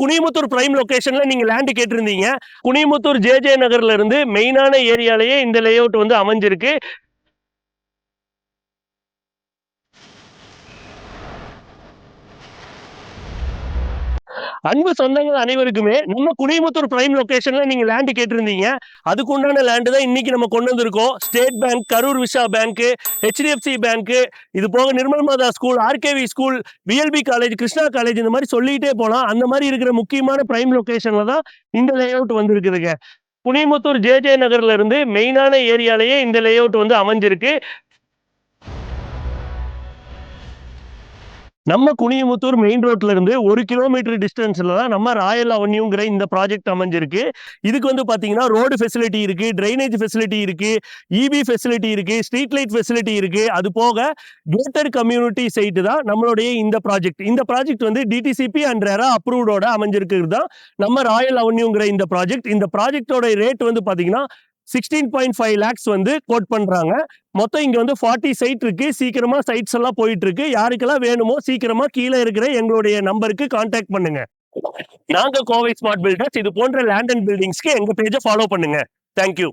Kuniamuthur prime லொகேஷன்ல நீங்க land கேட்டிருந்தீங்க. Kuniamuthur J நகர்ல இருந்து மெயினான ஏரியாலேயே இந்த லேஅவுட் வந்து அமைஞ்சிருக்கு. அன்பு சொந்தங்கள் அனைவருக்குமே நம்ம குனிமுத்தூர் பிரைம் லொகேஷன்ல நீங்க லேண்ட் கேட்டிருந்தீங்க. அதுக்கு உண்டான லேண்ட் தான் இன்னைக்கு நம்ம கொண்டு வந்திருக்கோம். ஸ்டேட் பேங்க், கரூர் விஷா பேங்க், HDFC பேங்க், இது போக நிர்மல் மாதா school, RKV school, BLB college, Krishna college, இந்த மாதிரி சொல்லிட்டே போலாம். அந்த மாதிரி இருக்கிற முக்கியமான பிரைம் லொகேஷன்ல தான் இந்த லேஅவுட் வந்திருக்குதுங்க. குனிமுத்தூர் ஜே நகர்ல இருந்து மெயினான ஏரியாலேயே இந்த லேஅவுட் வந்து அமைஞ்சிருக்கு. நம்ம குனிமுத்தூர் மெயின் ரோட்ல இருந்து 1 கிலோமீட்டர் டிஸ்டன்ஸ்ல தான் நம்ம ராயல் அவென்யூங்கிற இந்த ப்ராஜெக்ட் அமைஞ்சிருக்கு. இதுக்கு வந்து பாத்தீங்கன்னா ரோடு ஃபெசிலிட்டி இருக்கு, ட்ரைனேஜ் ஃபெசிலிட்டி இருக்கு, EB ஃபெசிலிட்டி இருக்கு, ஸ்ட்ரீட் லைட் ஃபெசிலிட்டி இருக்கு. அது போக கேட்டட் கம்யூனிட்டி சைட் தான் நம்மளுடைய இந்த ப்ராஜெக்ட். இந்த ப்ராஜெக்ட் வந்து DTCP அண்ட் ரெரா அப்ரூவ்டோட அமைஞ்சிருக்கிறது தான் நம்ம ராயல் அவென்யூங்கிற இந்த ப்ராஜெக்ட். இந்த ப்ராஜெக்டோட ரேட் வந்து பாத்தீங்கன்னா 16.5 lakhs வந்து கோட் பண்றாங்க. மொத்தம் இங்க வந்து 40 சைட் இருக்கு. சீக்கிரமா சைட்ஸ் எல்லாம் போயிட்டு இருக்கு. யாருக்கெல்லாம் வேணுமோ சீக்கிரமா கீழே இருக்கிற எங்களுடைய நம்பருக்கு கான்டாக்ட் பண்ணுங்க. நாங்க கோவை ஸ்மார்ட் பில்டர்ஸ். இது போன்ற லேண்ட் அண்ட் பில்டிங்ஸ்க்கு எங்க பேஜை ஃபாலோ பண்ணுங்க. தேங்க்யூ.